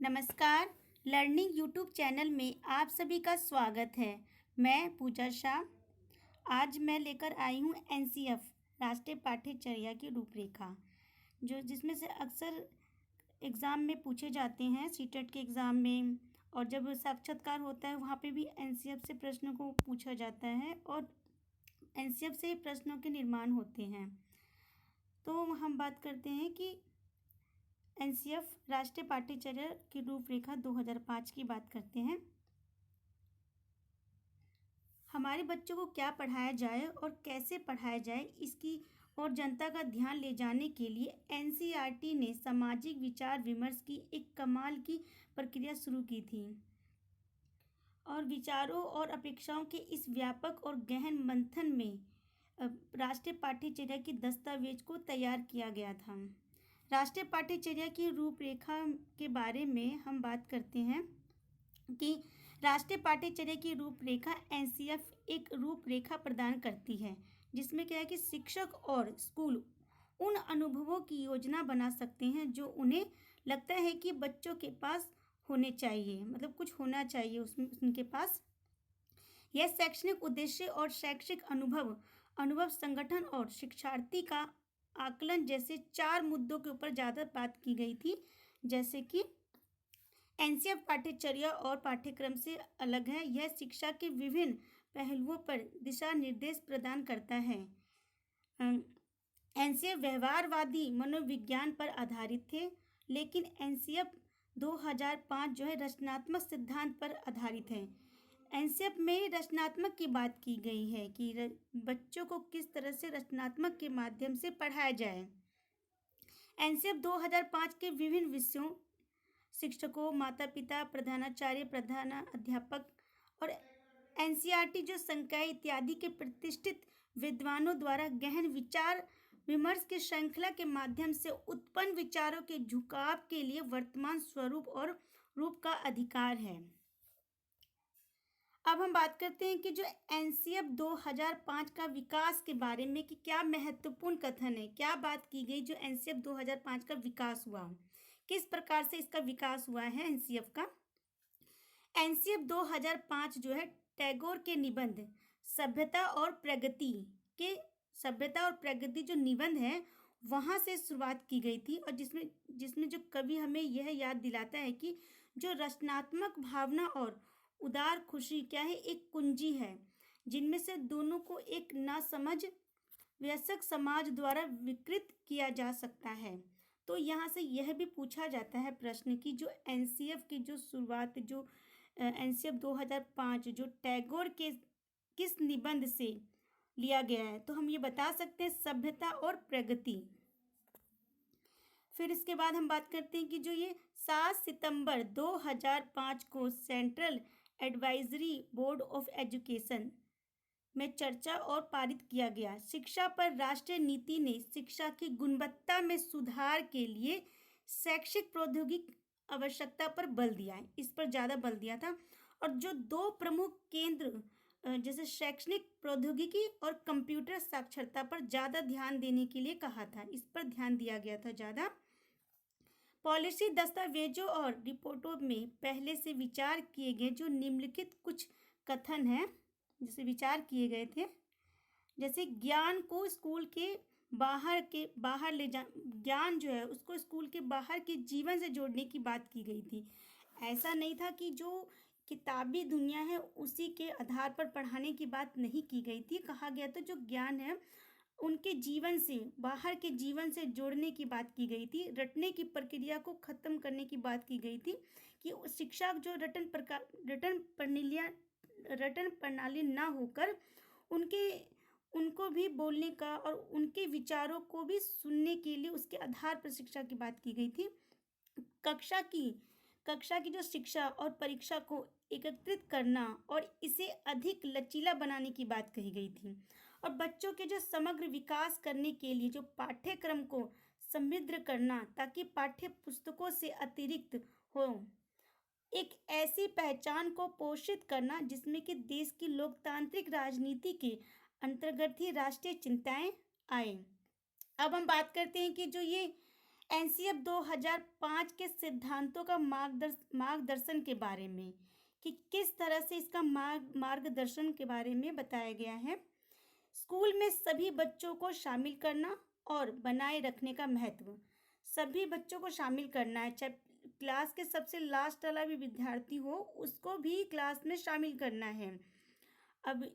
नमस्कार। Learning YouTube channel में आप सभी का स्वागत है। मैं पूजा शाह। आज मैं लेकर आई हूँ एनसीएफ राष्ट्रीय पाठ्यचर्या की रूपरेखा, जो जिसमें से अक्सर एग्ज़ाम में पूछे जाते हैं, सीटेट के एग्ज़ाम में, और जब साक्षात्कार होता है वहाँ पे भी एनसीएफ से प्रश्नों को पूछा जाता है और एनसीएफ से प्रश्नों के निर्माण होते हैं। तो हम बात करते हैं कि एनसीएफ राष्ट्रीय पाठ्यचर्या की रूपरेखा 2005 की बात करते हैं। हमारे बच्चों को क्या पढ़ाया जाए और कैसे पढ़ाया जाए, इसकी और जनता का ध्यान ले जाने के लिए एनसीईआरटी ने सामाजिक विचार विमर्श की एक कमाल की प्रक्रिया शुरू की थी और विचारों और अपेक्षाओं के इस व्यापक और गहन मंथन में राष्ट्रीय पाठ्यचर्या की दस्तावेज को तैयार किया गया था। राष्ट्रीय पाठ्यचर्या की रूपरेखा के बारे में हम बात करते हैं कि राष्ट्रीय पाठ्यचर्या की रूपरेखा एनसीएफ एक रूपरेखा प्रदान करती है, जिसमें क्या है कि शिक्षक और स्कूल उन अनुभवों की योजना बना सकते हैं जो उन्हें लगता है कि बच्चों के पास होने चाहिए, मतलब कुछ होना चाहिए उसमें उनके पास। यह शैक्षणिक उद्देश्य और शैक्षिक अनुभव संगठन और शिक्षार्थी का आकलन जैसे 4 मुद्दों के ऊपर ज़्यादा बात की गई थी। जैसे कि एनसीएफ पाठ्यचर्या और पाठ्यक्रम से अलग है। यह शिक्षा के विभिन्न पहलुओं पर दिशा निर्देश प्रदान करता है। एनसीएफ व्यवहारवादी मनोविज्ञान पर आधारित थे, लेकिन एनसीएफ 2005 जो है रचनात्मक सिद्धांत पर आधारित है। एनसीएफ में रचनात्मक की बात की गई है कि बच्चों को किस तरह से रचनात्मक के माध्यम से पढ़ाया जाए। एनसीएफ 2005 के विभिन्न विषयों, शिक्षकों, माता पिता, प्रधानाचार्य, प्रधानाध्यापक और एनसीईआरटी जो संकाय इत्यादि के प्रतिष्ठित विद्वानों द्वारा गहन विचार विमर्श की श्रृंखला के माध्यम से उत्पन्न विचारों के झुकाव के लिए वर्तमान स्वरूप और रूप का अधिकार है। अब हम बात करते हैं कि जो एनसीएफ 2005 का विकास के बारे में कि क्या महत्वपूर्ण कथन है, क्या बात की गई जो एनसीएफ 2005 का विकास हुआ, किस प्रकार से इसका विकास हुआ है एनसीएफ का। एनसीएफ 2005 जो है टैगोर के निबंध सभ्यता और प्रगति जो निबंध है वहाँ से शुरुआत की गई थी, और जिसमें जो कवि हमें यह याद दिलाता है कि जो रचनात्मक भावना और उदार खुशी क्या है, एक कुंजी है जिनमें से दोनों को एक नासमझ वयस्क समाज द्वारा विकृत किया जा सकता है। तो यहाँ से यह भी पूछा जाता है प्रश्न कि जो एनसीएफ की जो शुरुआत, जो एनसीएफ 2005 जो टैगोर के किस निबंध से लिया गया है, तो हम ये बता सकते हैं सभ्यता और प्रगति। फिर इसके बाद हम बात करते हैं कि जो ये 7 सितंबर 2005 को central advisory board of education में चर्चा और पारित किया गया। शिक्षा पर राष्ट्रीय नीति ने शिक्षा की गुणवत्ता में सुधार के लिए शैक्षिक प्रौद्योगिकी आवश्यकता पर बल दिया है, इस पर ज़्यादा बल दिया था। और जो 2 प्रमुख केंद्र जैसे शैक्षणिक प्रौद्योगिकी और कंप्यूटर साक्षरता पर ज़्यादा ध्यान देने के लिए कहा था, इस पर ध्यान दिया गया था ज़्यादा। पॉलिसी दस्तावेजों और रिपोर्टों में पहले से विचार किए गए जो निम्नलिखित कुछ कथन हैं, जैसे विचार किए गए थे, जैसे ज्ञान को स्कूल के बाहर ले जा, ज्ञान जो है उसको स्कूल के बाहर के जीवन से जोड़ने की बात की गई थी। ऐसा नहीं था कि जो किताबी दुनिया है उसी के आधार पर पढ़ाने की बात नहीं की गई थी। कहा गया था जो ज्ञान है उनके जीवन से, बाहर के जीवन से जोड़ने की बात की गई थी। रटने की प्रक्रिया को खत्म करने की बात की गई थी कि शिक्षा जो रटन प्रणाली ना होकर उनको भी बोलने का और उनके विचारों को भी सुनने के लिए उसके आधार पर शिक्षा की बात की गई थी। कक्षा की जो शिक्षा और परीक्षा को एकत्रित करना और इसे अधिक लचीला बनाने की बात कही गई थी। और बच्चों के जो समग्र विकास करने के लिए जो पाठ्यक्रम को समृद्ध करना, ताकि पाठ्य पुस्तकों से अतिरिक्त हो एक ऐसी पहचान को पोषित करना जिसमें कि देश की लोकतांत्रिक राजनीति के अंतर्गत ही राष्ट्रीय चिंताएं आए। अब हम बात करते हैं कि जो ये एनसीएफ 2005 के सिद्धांतों का मार्गदर्शन के बारे में, कि किस तरह से इसका मार्गदर्शन के बारे में बताया गया है। स्कूल में सभी बच्चों को शामिल करना और बनाए रखने का महत्व। सभी बच्चों को शामिल करना है, चाहे क्लास के सबसे लास्ट वाला भी विद्यार्थी हो, उसको भी क्लास में शामिल करना है। अब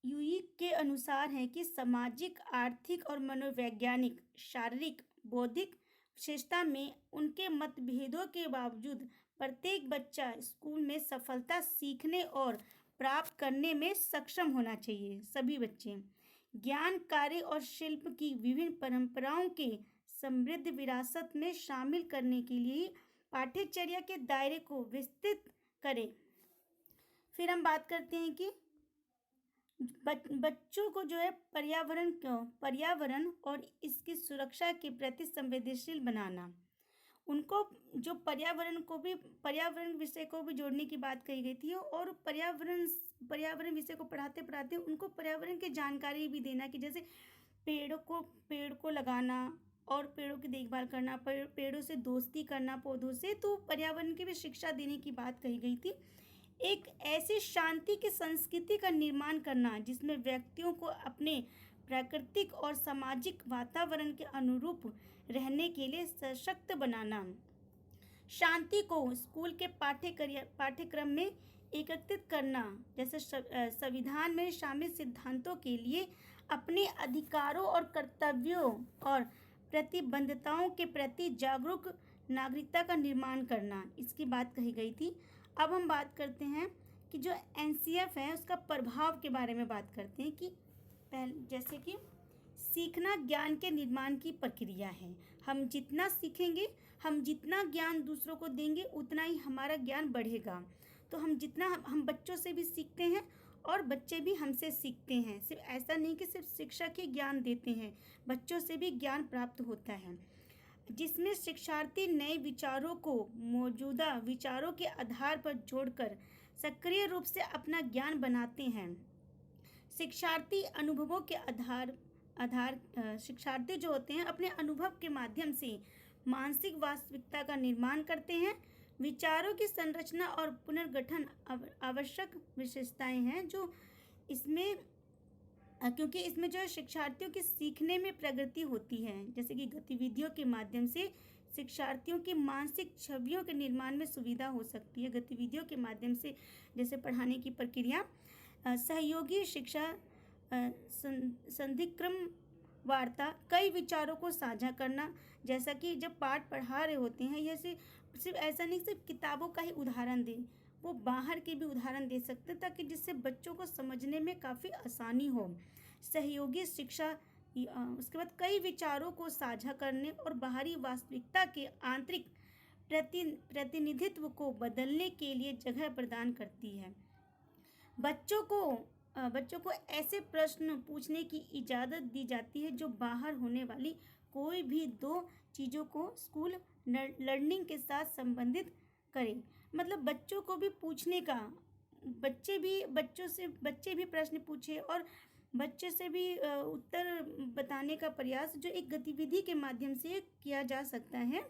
यूई के अनुसार है कि सामाजिक, आर्थिक और मनोवैज्ञानिक, शारीरिक, बौद्धिक विशेषता में उनके मतभेदों के बावजूद प्रत्येक बच्चा स्कूल में सफलता सीखने और प्राप्त करने में सक्षम होना चाहिए। सभी बच्चे ज्ञान, कार्य और शिल्प की विभिन्न परंपराओं के समृद्ध विरासत में शामिल करने के लिए पाठ्यचर्या के दायरे को विस्तृत करें। फिर हम बात करते हैं कि बच्चों को जो है पर्यावरण और इसकी सुरक्षा के प्रति संवेदनशील बनाना। उनको जो पर्यावरण विषय को भी जोड़ने की बात कही गई थी, और पर्यावरण विषय को पढ़ाते पढ़ाते उनको पर्यावरण की जानकारी भी देना, कि जैसे पेड़ को लगाना और पेड़ों की देखभाल करना, पेड़ों से दोस्ती करना, पौधों से, तो पर्यावरण की भी शिक्षा देने की बात कही गई थी। एक ऐसी शांति की संस्कृति का निर्माण करना जिसमें व्यक्तियों को अपने प्राकृतिक और सामाजिक वातावरण के अनुरूप रहने के लिए सशक्त बनाना। शांति को स्कूल के पाठ्यक्रम में एकीकृत करना, जैसे संविधान में शामिल सिद्धांतों के लिए अपने अधिकारों और कर्तव्यों और प्रतिबद्धताओं के प्रति जागरूक नागरिकता का निर्माण करना, इसकी बात कही गई थी। अब हम बात करते हैं कि जो एनसीएफ है उसका प्रभाव के बारे में बात करते हैं, कि जैसे कि सीखना ज्ञान के निर्माण की प्रक्रिया है। हम जितना सीखेंगे, हम जितना ज्ञान दूसरों को देंगे, उतना ही हमारा ज्ञान बढ़ेगा। तो हम बच्चों से भी सीखते हैं और बच्चे भी हमसे सीखते हैं। सिर्फ ऐसा नहीं कि सिर्फ शिक्षक ही ज्ञान देते हैं, बच्चों से भी ज्ञान प्राप्त होता है, जिसमें शिक्षार्थी नए विचारों को मौजूदा विचारों के आधार पर जोड़कर सक्रिय रूप से अपना ज्ञान बनाते हैं। शिक्षार्थी अनुभवों के शिक्षार्थी जो होते हैं अपने अनुभव के माध्यम से मानसिक वास्तविकता का निर्माण करते हैं। विचारों की संरचना और पुनर्गठन आवश्यक विशेषताएं हैं जो इसमें, क्योंकि इसमें जो है शिक्षार्थियों की सीखने में प्रगति होती है, जैसे कि गतिविधियों के माध्यम से शिक्षार्थियों की मानसिक छवियों के निर्माण में सुविधा हो सकती है। गतिविधियों के माध्यम से, जैसे पढ़ाने की प्रक्रिया, सहयोगी शिक्षा, संधिक्रम वार्ता, कई विचारों को साझा करना, जैसा कि जब पाठ पढ़ा रहे होते हैं, यह सिर्फ ऐसा नहीं सिर्फ किताबों का ही उदाहरण दें, वो बाहर के भी उदाहरण दे सकते हैं, ताकि जिससे बच्चों को समझने में काफ़ी आसानी हो। सहयोगी शिक्षा, उसके बाद कई विचारों को साझा करने और बाहरी वास्तविकता के आंतरिक प्रतिनिधित्व को बदलने के लिए जगह प्रदान करती है। बच्चों को ऐसे प्रश्न पूछने की इजाज़त दी जाती है जो बाहर होने वाली कोई भी दो चीज़ों को स्कूल लर्निंग के साथ संबंधित करें। मतलब बच्चों को भी पूछने का, बच्चे भी प्रश्न पूछे और बच्चे से भी उत्तर बताने का प्रयास जो एक गतिविधि के माध्यम से किया जा सकता है।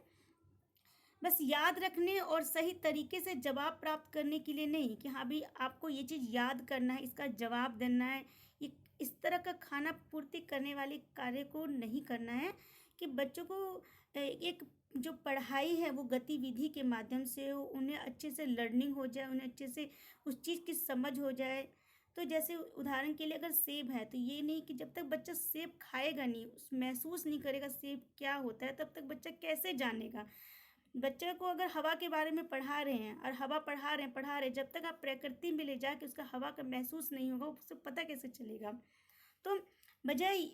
बस याद रखने और सही तरीके से जवाब प्राप्त करने के लिए नहीं, कि हाँ भाई आपको ये चीज़ याद करना है, इसका जवाब देना है, ये इस तरह का खाना पूर्ति करने वाले कार्य को नहीं करना है, कि बच्चों को एक जो पढ़ाई है वो गतिविधि के माध्यम से उन्हें अच्छे से लर्निंग हो जाए, उन्हें अच्छे से उस चीज़ की समझ हो जाए। तो जैसे उदाहरण के लिए अगर सेब है, तो ये नहीं कि जब तक बच्चा सेब खाएगा नहीं, महसूस नहीं करेगा सेब क्या होता है, तब तक बच्चा कैसे जानेगा। बच्चे को अगर हवा के बारे में पढ़ा रहे हैं और हवा पढ़ा रहे हैं, जब तक आप प्रकृति में ले जाके उसका हवा का महसूस नहीं होगा, उससे पता कैसे चलेगा। तो बजाय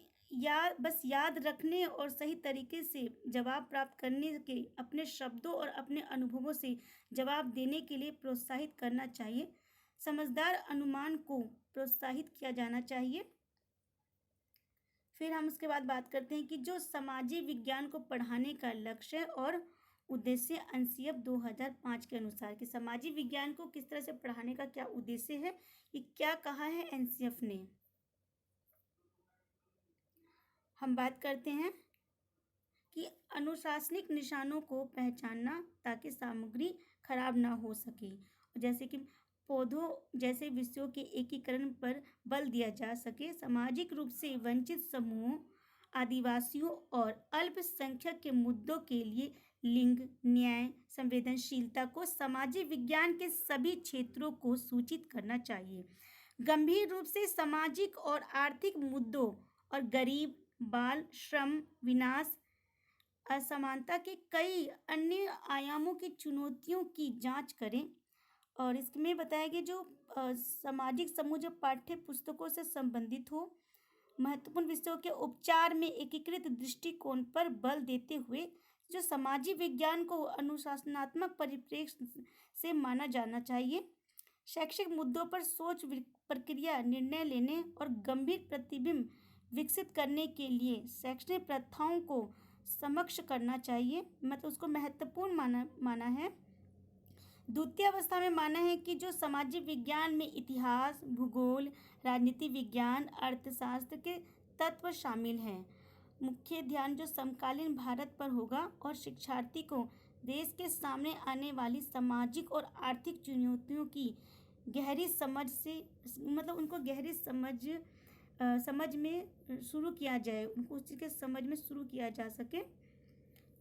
बस याद रखने और सही तरीके से जवाब प्राप्त करने के अपने शब्दों और अपने अनुभवों से जवाब देने के लिए प्रोत्साहित करना चाहिए। समझदार अनुमान को प्रोत्साहित किया जाना चाहिए। फिर हम उसके बाद बात करते हैं कि जो सामाजिक विज्ञान को पढ़ाने का लक्ष्य और उद्देश्य एनसीएफ 2005 के अनुसार, कि सामाजिक विज्ञान को किस तरह से पढ़ाने का क्या उद्देश्य है, ये क्या कहा है एनसीएफ ने। हम बात करते हैं कि अनुशासनिक निशानों को पहचानना ताकि सामग्री खराब ना हो सके, जैसे कि पौधों जैसे विषयों के एकीकरण पर बल दिया जा सके। सामाजिक रूप से वंचित समूहों, आदिवासियों और अल्पसंख्यक के मुद्दों के लिए लिंग न्याय संवेदनशीलता को सामाजिक विज्ञान के सभी क्षेत्रों को सूचित करना चाहिए। गंभीर रूप से सामाजिक और आर्थिक मुद्दों और गरीब, बाल श्रम, विनाश, असमानता के कई अन्य आयामों की चुनौतियों की जांच करें। और इसमें बताया गया जो सामाजिक समूह जो पाठ्य पुस्तकों से संबंधित हो, महत्वपूर्ण विषयों के उपचार में एकीकृत दृष्टिकोण पर बल देते हुए जो सामाजिक विज्ञान को अनुशासनात्मक परिप्रेक्ष्य से माना जाना चाहिए। शैक्षिक मुद्दों पर सोच प्रक्रिया, निर्णय लेने और गंभीर प्रतिबिंब विकसित करने के लिए शैक्षणिक प्रथाओं को समक्ष करना चाहिए, मतलब उसको महत्वपूर्ण माना है। द्वितीय अवस्था में माना है कि जो सामाजिक विज्ञान में इतिहास, भूगोल, राजनीति विज्ञान, अर्थशास्त्र के तत्व शामिल हैं। मुख्य ध्यान जो समकालीन भारत पर होगा और शिक्षार्थी को देश के सामने आने वाली सामाजिक और आर्थिक चुनौतियों की गहरी समझ से, मतलब उनको गहरी समझ में शुरू किया जाए, उनको उस चीज़ के समझ में शुरू किया जा सके।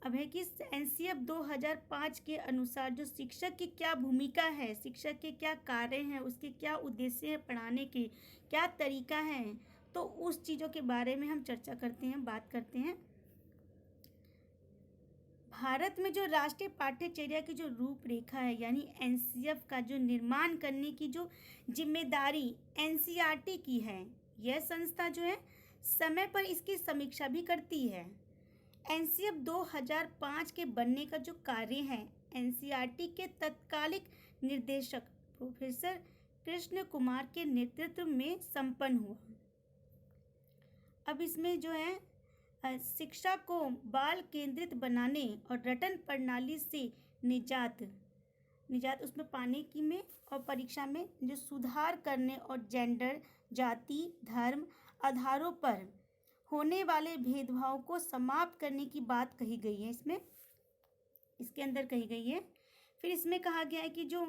अब है कि एनसीएफ 2005 के अनुसार जो शिक्षक की क्या भूमिका है, शिक्षक के क्या कार्य हैं, उसके क्या उद्देश्य हैं, पढ़ाने के क्या तरीका है, तो उस चीज़ों के बारे में हम चर्चा करते हैं, बात करते हैं। भारत में जो राष्ट्रीय पाठ्यचर्या की जो रूपरेखा है, यानी एनसीएफ का जो निर्माण करने की जो जिम्मेदारी एनसीईआरटी की है, यह संस्था जो है समय पर इसकी समीक्षा भी करती है। एनसीएफ 2005 के बनने का जो कार्य है, एनसीईआरटी के तत्कालिक निर्देशक प्रोफेसर कृष्ण कुमार के नेतृत्व में संपन्न हुआ। अब इसमें जो है शिक्षा को बाल केंद्रित बनाने और रटन प्रणाली से निजात उसमें पाने की में और परीक्षा में जो सुधार करने और जेंडर, जाति, धर्म आधारों पर होने वाले भेदभाव को समाप्त करने की बात कही गई है, इसके अंदर कही गई है। फिर इसमें कहा गया है कि जो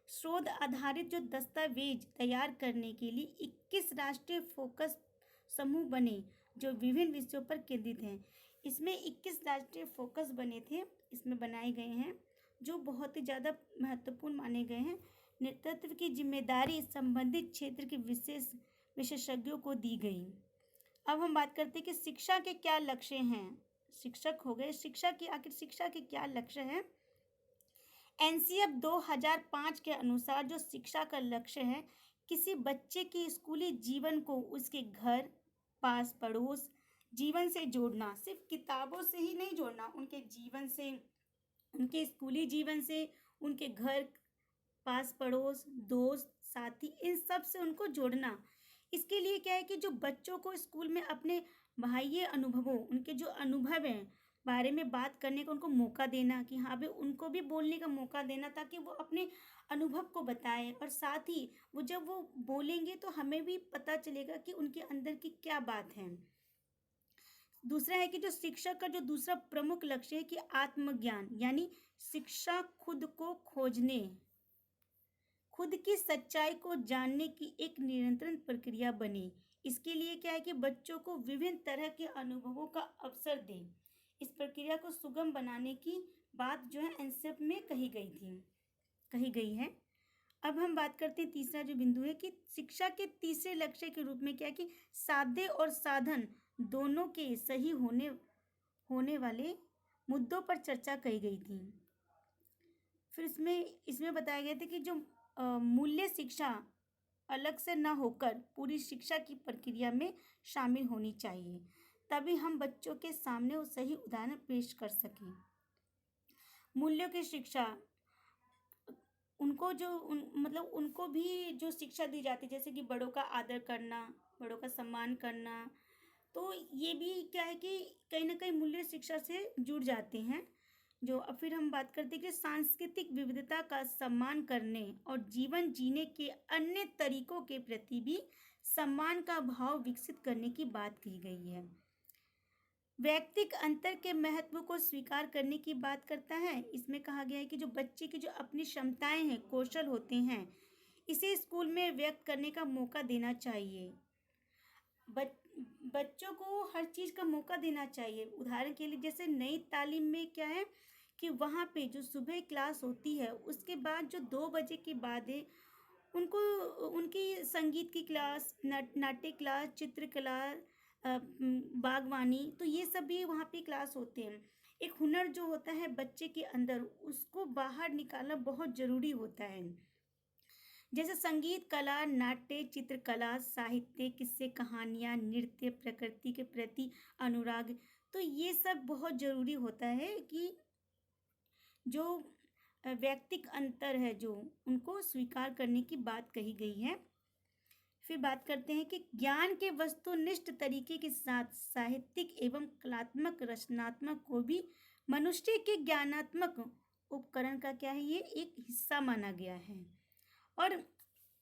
शोध आधारित जो दस्तावेज तैयार करने के लिए 21 राष्ट्रीय फोकस समूह बने जो विभिन्न विषयों पर केंद्रित हैं। इसमें 21 राष्ट्रीय फोकस बने थे, इसमें बनाए गए हैं, जो बहुत ही ज़्यादा महत्वपूर्ण माने गए हैं। नेतृत्व की जिम्मेदारी संबंधित क्षेत्र के विशेषज्ञों को दी गई। अब हम बात करते हैं कि शिक्षा के क्या लक्ष्य हैं। शिक्षक हो गए, आखिर शिक्षा के क्या लक्ष्य हैं। एनसीएफ 2005 के अनुसार जो शिक्षा का लक्ष्य है, किसी बच्चे के स्कूली जीवन को उसके घर, पास पड़ोस जीवन से जोड़ना, सिर्फ किताबों से ही नहीं जोड़ना, उनके जीवन से, उनके स्कूली जीवन से, उनके घर, पास पड़ोस, दोस्त, साथी, इन सब से उनको जोड़ना। इसके लिए क्या है कि जो बच्चों को स्कूल में अपने बाह्य अनुभवों, उनके जो अनुभव हैं बारे में बात करने का उनको मौका देना, कि हाँ भाई उनको भी बोलने का मौका देना, ताकि वो अपने अनुभव को बताएं, और साथ ही वो जब वो बोलेंगे तो हमें भी पता चलेगा कि उनके अंदर की क्या बात है। दूसरा है कि जो शिक्षक का जो दूसरा प्रमुख लक्ष्य है कि आत्मज्ञान, यानी शिक्षा खुद को खोजने, खुद की सच्चाई को जानने की एक निरंतर प्रक्रिया बने। इसके लिए क्या है कि बच्चों को विभिन्न तरह के अनुभवों का अवसर दें। इस प्रक्रिया को सुगम बनाने की बात जो है एनसीएफ में कही गई है। अब हम बात करते हैं तीसरा जो बिंदु है कि शिक्षा के तीसरे लक्ष्य के रूप में क्या है कि साध्य और साधन दोनों के सही होने वाले मुद्दों पर चर्चा कही गई थी। फिर इसमें बताया गया था कि जो मूल्य शिक्षा अलग से न होकर पूरी शिक्षा की प्रक्रिया में शामिल होनी चाहिए, तभी हम बच्चों के सामने वो सही उदाहरण पेश कर सकें। मूल्यों की शिक्षा, उनको उनको भी जो शिक्षा दी जाती है, जैसे कि बड़ों का आदर करना, बड़ों का सम्मान करना, तो ये भी क्या है कि कहीं ना कहीं मूल्य शिक्षा से जुड़ जाते हैं। जो अब फिर हम बात करते हैं कि सांस्कृतिक विविधता का सम्मान करने और जीवन जीने के अन्य तरीकों के प्रति भी सम्मान का भाव विकसित करने की बात कही गई है। व्यक्तिक अंतर के महत्व को स्वीकार करने की बात करता है। इसमें कहा गया है कि जो बच्चे की जो अपनी क्षमताएं हैं, कौशल होते हैं, इसे स्कूल में व्यक्त करने का मौका देना चाहिए। बच्चों को हर चीज़ का मौका देना चाहिए। उदाहरण के लिए जैसे नई तालीम में क्या है कि वहाँ पे जो सुबह क्लास होती है, उसके बाद जो 2 बजे के बाद है, उनको उनकी संगीत की क्लास, नाट्य क्लास, चित्रकला, बागवानी, तो ये सब भी वहाँ पे क्लास होते हैं। एक हुनर जो होता है बच्चे के अंदर, उसको बाहर निकालना बहुत ज़रूरी होता है। जैसे संगीत कला, नाट्य, चित्रकला, साहित्य, किस्से, कहानियाँ, नृत्य, प्रकृति के प्रति अनुराग, तो ये सब बहुत ज़रूरी होता है कि जो व्यक्तिक अंतर है जो उनको स्वीकार करने की बात कही गई है। फिर बात करते हैं कि ज्ञान के वस्तुनिष्ठ तरीके के साथ साहित्यिक एवं कलात्मक रचनात्मक को भी मनुष्य के ज्ञानात्मक उपकरण का क्या है, ये एक हिस्सा माना गया है। और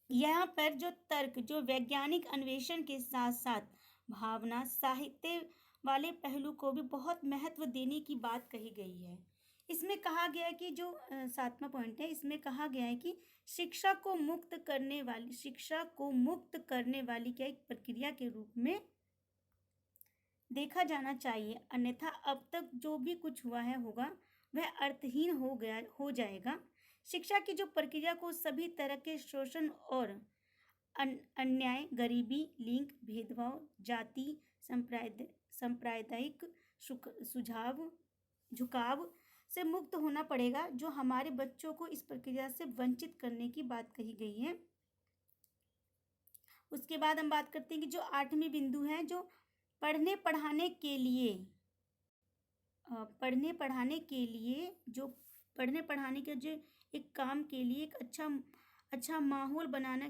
यहाँ पर जो तर्क, जो वैज्ञानिक अन्वेषण के साथ साथ भावना, साहित्य वाले पहलू को भी बहुत महत्व देने की बात कही गई है। इसमें कहा गया है कि जो 7वां पॉइंट है, इसमें कहा गया है कि शिक्षा को मुक्त करने वाली क्या एक प्रक्रिया के रूप में देखा जाना चाहिए, अन्यथा अब तक जो भी कुछ हुआ है होगा वह अर्थहीन हो जाएगा। शिक्षा की जो प्रक्रिया को सभी तरह के शोषण और अन्याय, गरीबी, लिंग भेदभाव, जाति, सांप्रदायिक झुकाव से मुक्त होना पड़ेगा, जो हमारे बच्चों को इस प्रक्रिया से वंचित करने की बात कही गई है। उसके बाद हम बात करते हैं कि जो 8वीं बिंदु है, जो पढ़ने पढ़ाने के लिए जो एक काम के लिए एक अच्छा माहौल बनाने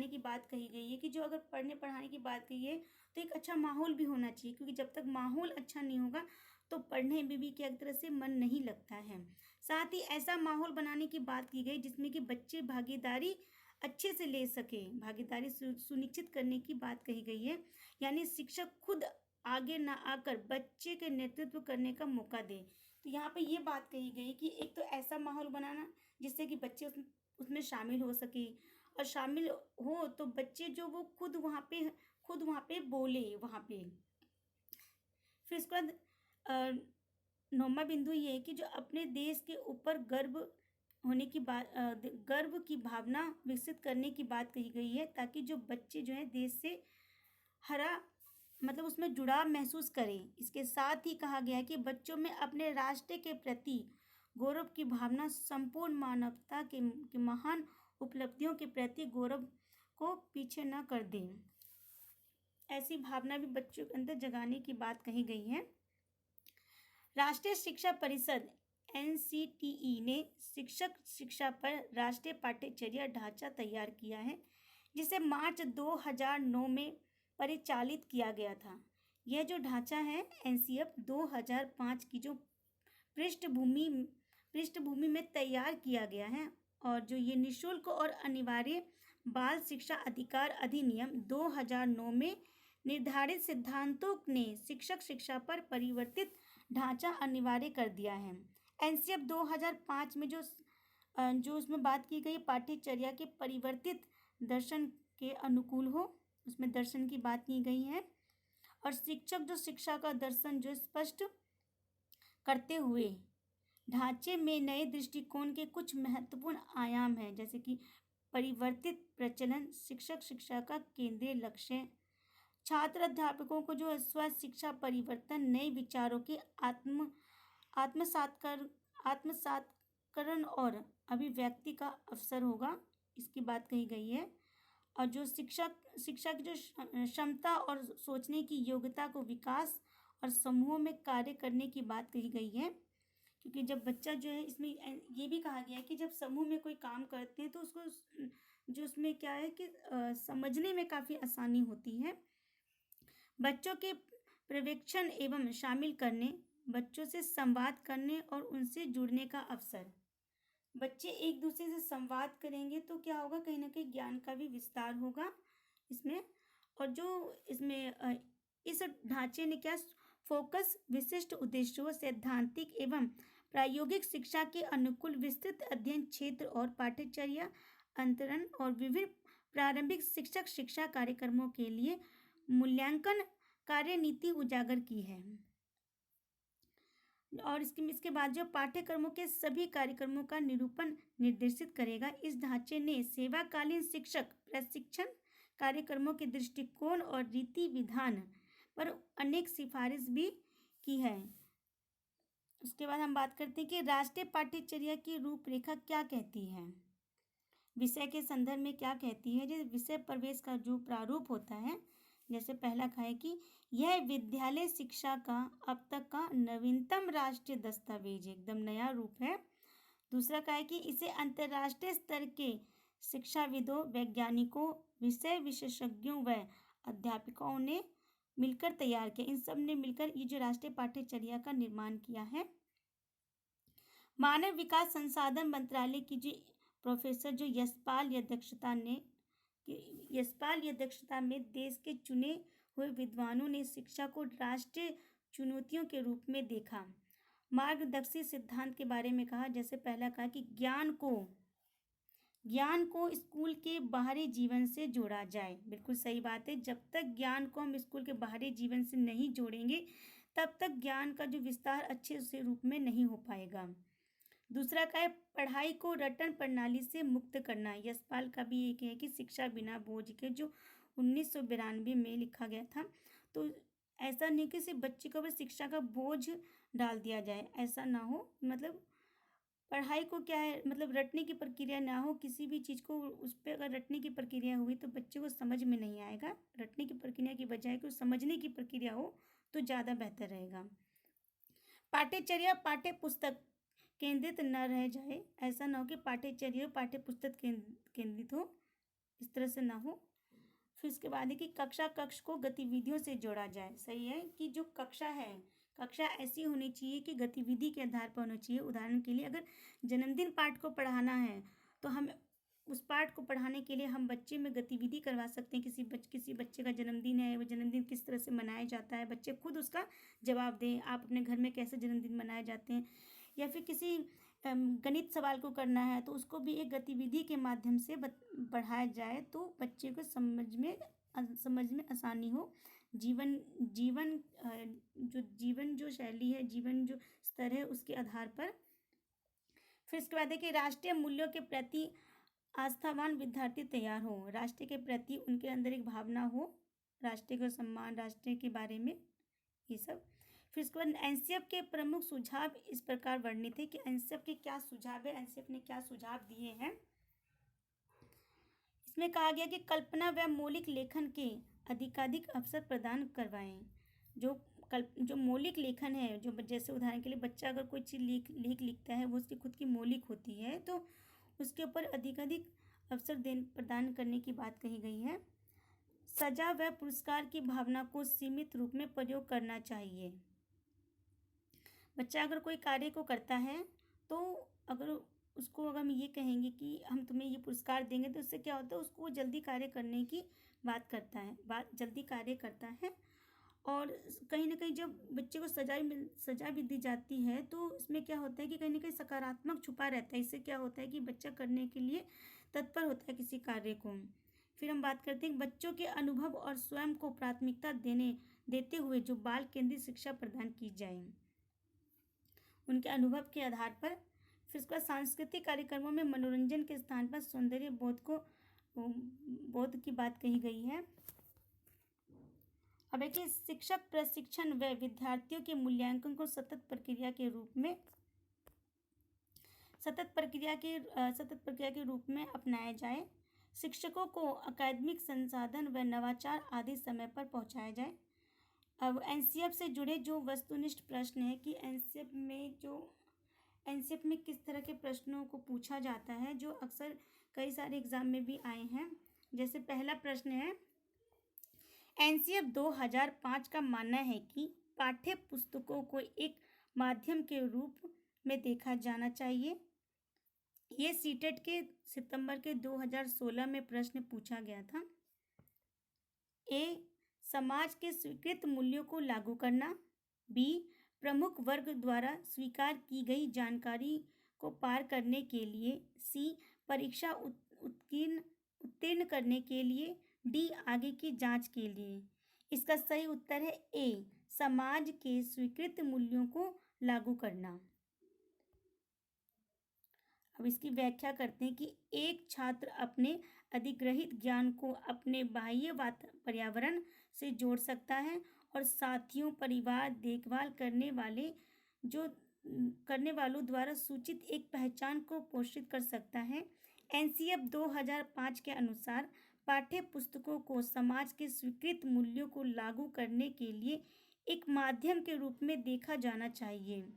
की बात कही गई है कि जो अगर पढ़ने पढ़ाने की बात कही है तो एक अच्छा माहौल भी होना चाहिए, क्योंकि जब तक माहौल अच्छा नहीं होगा तो पढ़ने में भी क्या एक तरह से मन नहीं लगता है। साथ ही ऐसा माहौल बनाने की बात की गई जिसमें कि बच्चे भागीदारी अच्छे से ले सके, भागीदारी सुनिश्चित करने की बात कही गई है। यानी शिक्षक खुद आगे ना आकर बच्चे के नेतृत्व करने का मौका दे। तो यहाँ पे ये बात कही गई कि एक तो ऐसा माहौल बनाना जिससे कि बच्चे उसमें शामिल हो सके, और शामिल हो तो बच्चे जो वो खुद वहाँ पे बोले वहाँ पे। फिर उसके बाद 9वां बिंदु ये है कि जो अपने देश के ऊपर गर्व की भावना विकसित करने की बात कही गई है, ताकि जो बच्चे जो है देश से मतलब उसमें जुड़ाव महसूस करें। इसके साथ ही कहा गया है कि बच्चों में अपने राष्ट्र के प्रति गौरव की भावना, संपूर्ण मानवता के महान उपलब्धियों के प्रति गौरव को पीछे न कर दें, ऐसी भावना भी बच्चों के अंदर जगाने की बात कही गई है। राष्ट्रीय शिक्षा परिषद NCTE ने शिक्षक शिक्षा पर राष्ट्रीय पाठ्यचर्या ढांचा तैयार किया है, जिसे मार्च 2009 में परिचालित किया गया था। यह जो ढांचा है NCF 2005 की जो पृष्ठभूमि में तैयार किया गया है, और जो ये निःशुल्क और अनिवार्य बाल शिक्षा अधिकार अधिनियम 2009 में निर्धारित सिद्धांतों ने शिक्षक शिक्षा पर परिवर्तित ढांचा अनिवार्य कर दिया है। NCF 2005 में जो उसमें बात की गई पाठ्यचर्या के परिवर्तित दर्शन के अनुकूल हो, उसमें दर्शन की बात की गई है, और शिक्षक जो शिक्षा का दर्शन जो स्पष्ट करते हुए ढांचे में नए दृष्टिकोण के कुछ महत्वपूर्ण आयाम हैं, जैसे कि परिवर्तित प्रचलन, शिक्षक शिक्षा का केंद्रीय लक्ष्य, छात्र अध्यापकों को जो स्व शिक्षा परिवर्तन, नए विचारों के आत्मसात्करण और अभिव्यक्ति का अवसर होगा, इसकी बात कही गई है। और जो शिक्षा की जो क्षमता और सोचने की योग्यता को विकास और समूहों में कार्य करने की बात कही गई है, क्योंकि जब बच्चा जो है, इसमें ये भी कहा गया है कि जब समूह में कोई काम करते हैं तो उसको जो उसमें क्या है कि समझने में काफ़ी आसानी होती है। बच्चों के पर्यवेक्षण एवं शामिल करने, बच्चों से संवाद करने और उनसे जुड़ने का अवसर। बच्चे एक दूसरे से संवाद करेंगे तो क्या होगा, कहीं ना कहीं ज्ञान का भी विस्तार होगा इसमें। और जो इसमें इस ढांचे ने क्या फोकस विशिष्ट उद्देश्यों, सैद्धांतिक एवं प्रायोगिक शिक्षा के अनुकूल विस्तृत अध्ययन क्षेत्र और पाठ्यचर्या अंतरण और विभिन्न प्रारंभिक शिक्षक शिक्षा कार्यक्रमों के लिए मूल्यांकन कार्यनीति उजागर की है। और इसके बाद जो पाठ्यक्रमों के सभी कार्यक्रमों का निरूपण निर्देशित करेगा। इस ढांचे ने सेवाकालीन शिक्षक प्रशिक्षण कार्यक्रमों के दृष्टिकोण और रीति विधान पर अनेक सिफारिश भी की है। उसके बाद हम बात करते हैं कि राष्ट्रीय पाठ्यचर्या की रूपरेखा क्या कहती है, विषय के संदर्भ में क्या कहती है। जैसे विषय प्रवेश का जो प्रारूप होता है, जैसे पहला का है कि यह विद्यालय शिक्षा का अब तक का नवीनतम राष्ट्रीय दस्तावेज, एकदम नया रूप है। दूसरा का है कि इसे अंतर्राष्ट्रीय स्तर के शिक्षाविदों, वैज्ञानिकों, विषय विशेषज्ञों व अध्यापकों ने मिलकर तैयार किया। इन सब ने मिलकर ये जो राष्ट्रीय पाठ्यचर्या का निर्माण किया है। मानव विकास संसाधन मंत्रालय की जो प्रोफेसर जो यशपाल की अध्यक्षता में देश के चुने हुए विद्वानों ने शिक्षा को राष्ट्रीय चुनौतियों के रूप में देखा। मार्गदर्शी सिद्धांत के बारे में कहा। जैसे पहला कहा कि ज्ञान को स्कूल के बाहरी जीवन से जोड़ा जाए। बिल्कुल सही बात है। जब तक ज्ञान को हम स्कूल के बाहरी जीवन से नहीं जोड़ेंगे तब तक ज्ञान का जो विस्तार अच्छे से रूप में नहीं हो पाएगा। दूसरा का है पढ़ाई को रटन प्रणाली से मुक्त करना। यशपाल का भी एक है कि शिक्षा बिना बोझ के, जो 1992 में लिखा गया था। तो ऐसा नहीं कि सिर्फ बच्चे को बस शिक्षा का बोझ डाल दिया जाए, ऐसा ना हो। मतलब पढ़ाई को क्या है, मतलब रटने की प्रक्रिया ना हो। किसी भी चीज़ को उस पर अगर रटने की प्रक्रिया हुई तो बच्चे को समझ में नहीं आएगा। रटने की प्रक्रिया की बजाय को समझने की प्रक्रिया हो तो ज़्यादा बेहतर रहेगा। पाठ्यचर्या पाठ्य पुस्तक केंद्रित न रह जाए। ऐसा ना हो कि पाठ्यचर्या पाठ्य पुस्तक केंद्रित हो, इस तरह से ना हो। फिर उसके बाद है कि कक्ष को गतिविधियों से जोड़ा जाए। सही है कि जो कक्षा ऐसी होनी चाहिए कि गतिविधि के आधार पर होनी चाहिए। उदाहरण के लिए अगर जन्मदिन पाठ को पढ़ाना है तो हम उस पाठ को पढ़ाने के लिए हम बच्चे में गतिविधि करवा सकते हैं। किसी बच्चे का जन्मदिन है, वो जन्मदिन किस तरह से मनाया जाता है, बच्चे खुद उसका जवाब दें। आप अपने घर में कैसे जन्मदिन मनाए जाते हैं, या फिर किसी गणित सवाल को करना है तो उसको भी एक गतिविधि के माध्यम से पढ़ाया जाए तो बच्चे को समझ में आसानी हो। जीवन जो शैली है, जीवन जो स्तर है, उसके आधार पर। फिर इसके बाद है कि राष्ट्रीय मूल्यों के प्रति आस्थावान विद्यार्थी तैयार हो। राष्ट्र के प्रति उनके अंदर एक भावना हो, राष्ट्र का सम्मान, राष्ट्र के बारे में, ये सब। फिर इसके बाद एनसीएफ के प्रमुख सुझाव इस प्रकार वर्णित है कि एनसीएफ के क्या सुझाव है, एनसीएफ ने क्या सुझाव दिए हैं। इसमें कहा गया कि कल्पना व मौलिक लेखन के अधिकाधिक अवसर प्रदान करवाएं। जो मौलिक लेखन है, जो जैसे उदाहरण के लिए बच्चा अगर कोई चीज़ लिखता है, वो उसकी खुद की मौलिक होती है, तो उसके ऊपर अधिकाधिक अवसर प्रदान करने की बात कही गई है। सजा व पुरस्कार की भावना को सीमित रूप में प्रयोग करना चाहिए। बच्चा अगर कोई कार्य को करता है तो अगर हम ये कहेंगे कि हम तुम्हें ये पुरस्कार देंगे तो उससे क्या होता है, उसको जल्दी कार्य करने की जल्दी कार्य करता है। और कहीं ना कहीं जब बच्चे को सजा भी दी जाती है तो इसमें क्या होता है कि कहीं ना कहीं सकारात्मक छुपा रहता है। इससे क्या होता है कि बच्चा करने के लिए तत्पर होता है किसी कार्य को। फिर हम बात करते हैं बच्चों के अनुभव और स्वयं को प्राथमिकता देते हुए जो बाल केंद्रित शिक्षा प्रदान की जाए उनके अनुभव के आधार पर। फिर उसके बाद सांस्कृतिक कार्यक्रमों में मनोरंजन के स्थान पर सौंदर्य बोध की बात कही गई है। अब एक शिक्षक प्रशिक्षण व विद्यार्थियों के मूल्यांकन को सतत प्रक्रिया के रूप में अपनाया जाए। शिक्षकों को अकादमिक संसाधन व नवाचार आदि समय पर पहुंचाया जाए। अब एनसीएफ से जुड़े जो वस्तुनिष्ठ प्रश्न है कि एनसीएफ में किस तरह के प्रश्नों को पूछा जाता है, जो अक्सर कई सारे एग्जाम में भी आए हैं। जैसे पहला प्रश्न है, एनसीएफ 2005 का मानना है कि पाठ्य पुस्तकों को एक माध्यम के रूप में देखा जाना चाहिए। ये सीटेट के सितंबर के 2016 में प्रश्न पूछा गया था। ए, समाज के स्वीकृत मूल्यों को लागू करना। बी प्रमुख वर्ग द्वारा स्वीकार की गई जानकारी को पार करने के लिए, सी परीक्षा उत्तीर्ण करने के लिए, डी आगे की जांच के लिए। इसका सही उत्तर है ए समाज के स्वीकृत मूल्यों को लागू करना। अब इसकी व्याख्या करते हैं कि एक छात्र अपने अधिग्रहित ज्ञान को अपने बाह्य पर्यावरण से जोड़ सकता है और साथियों, परिवार, देखभाल करने वालों द्वारा सूचित एक पहचान को पोषित कर सकता है। एनसीएफ 2005 के अनुसार पाठ्य पुस्तकों को समाज के स्वीकृत मूल्यों को लागू करने के लिए एक माध्यम के रूप में देखा जाना चाहिए।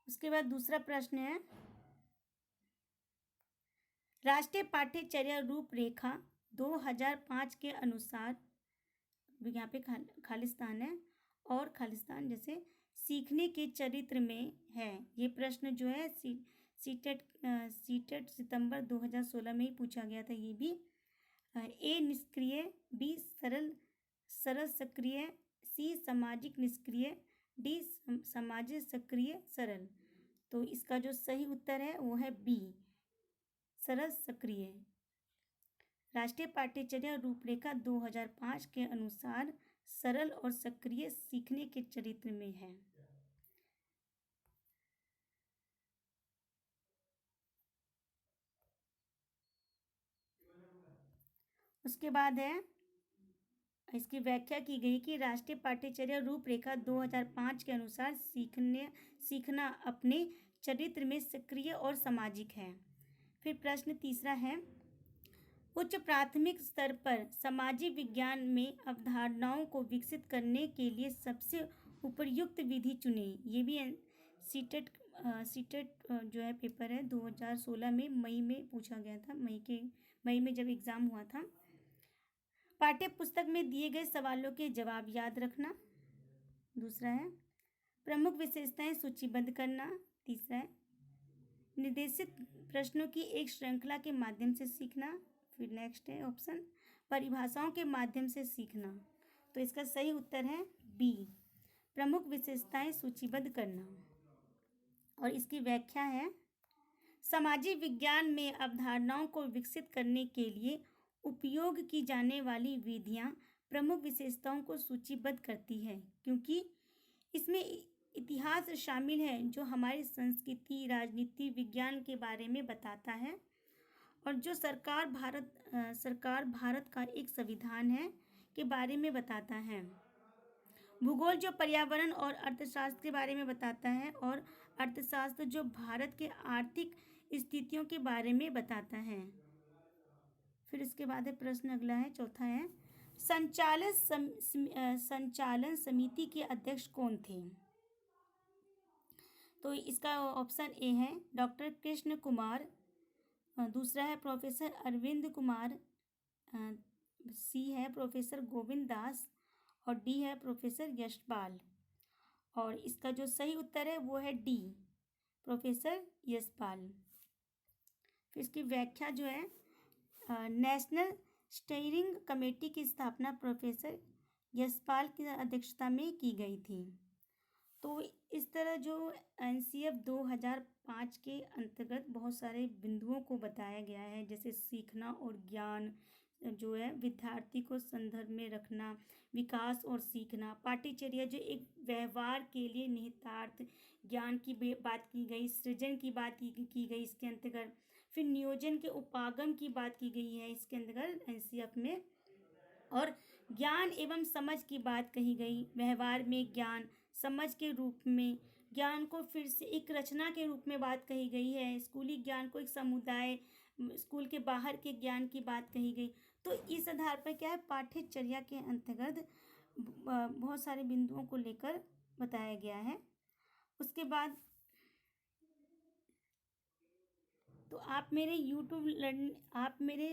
उसके बाद दूसरा प्रश्न है, राष्ट्रीय पाठ्यचर्या रूपरेखा 2005 के अनुसार, यहाँ पे खालिस्तान है और खालिस्तान जैसे सीखने के चरित्र में है। ये प्रश्न जो है सीटेट सितंबर 2016 में ही पूछा गया था। ये भी ए निष्क्रिय, बी सरल सक्रिय, सी सामाजिक निष्क्रिय, डी सामाजिक सक्रिय सरल। तो इसका जो सही उत्तर है वो है बी सरल सक्रिय। राष्ट्रीय पाठ्यचर्या रूपरेखा 2005 के अनुसार सरल और सक्रिय सीखने के चरित्र में है। उसके बाद है, इसकी व्याख्या की गई कि राष्ट्रीय पाठ्यचर्या रूपरेखा 2005 के अनुसार सीखना अपने चरित्र में सक्रिय और सामाजिक है। फिर प्रश्न तीसरा है, उच्च प्राथमिक स्तर पर सामाजिक विज्ञान में अवधारणाओं को विकसित करने के लिए सबसे उपयुक्त विधि चुनें। ये भी सीटेट जो है पेपर है 2016 में मई में पूछा गया था। मई में जब एग्ज़ाम हुआ था। पाठ्य पुस्तक में दिए गए सवालों के जवाब याद रखना। दूसरा है प्रमुख विशेषताएं सूचीबद्ध करना। तीसरा है निर्देशित प्रश्नों की एक श्रृंखला के माध्यम से सीखना। फिर नेक्स्ट है ऑप्शन परिभाषाओं के माध्यम से सीखना। तो इसका सही उत्तर है बी प्रमुख विशेषताएं सूचीबद्ध करना। और इसकी व्याख्या है, सामाजिक विज्ञान में अवधारणाओं को विकसित करने के लिए उपयोग की जाने वाली विधियां प्रमुख विशेषताओं को सूचीबद्ध करती है, क्योंकि इसमें इतिहास शामिल है जो हमारी संस्कृति, राजनीति, विज्ञान के बारे में बताता है, और जो सरकार भारत का एक संविधान है के बारे में बताता है। भूगोल जो पर्यावरण और अर्थशास्त्र के बारे में बताता है, और अर्थशास्त्र जो भारत के आर्थिक स्थितियों के बारे में बताता है। फिर इसके बाद है प्रश्न अगला है, चौथा है संचालन समिति के अध्यक्ष कौन थे। तो इसका ऑप्शन ए है डॉक्टर कृष्ण कुमार, दूसरा है प्रोफेसर अरविंद कुमार, सी है प्रोफेसर गोविंद दास, और डी है प्रोफेसर यशपाल। और इसका जो सही उत्तर है वो है डी प्रोफेसर यशपाल। फिर इसकी व्याख्या जो है, नेशनल स्टीयरिंग कमेटी की स्थापना प्रोफेसर यशपाल की अध्यक्षता में की गई थी। तो इस तरह जो एनसीएफ 2005 के अंतर्गत बहुत सारे बिंदुओं को बताया गया है, जैसे सीखना और ज्ञान जो है, विद्यार्थी को संदर्भ में रखना, विकास और सीखना, पाठ्यचर्या जो एक व्यवहार के लिए निहितार्थ, ज्ञान की बात की गई, सृजन की बात की गई इसके अंतर्गत, फिर नियोजन के उपागम की बात की गई है इसके अंतर्गत एनसीएफ में, और ज्ञान एवं समझ की बात कही गई। व्यवहार में ज्ञान, समझ के रूप में ज्ञान को फिर से एक रचना के रूप में बात कही गई है। स्कूली ज्ञान को एक समुदाय, स्कूल के बाहर के ज्ञान की बात कही गई। तो इस आधार पर क्या है, पाठ्यचर्या के अंतर्गत बहुत सारे बिंदुओं को लेकर बताया गया है। उसके बाद तो आप मेरे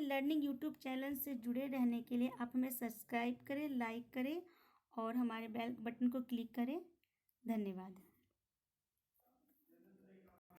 लर्निंग यूट्यूब चैनल से जुड़े रहने के लिए आप हमें सब्सक्राइब करें, लाइक करें और हमारे बेल बटन को क्लिक करें। धन्यवाद।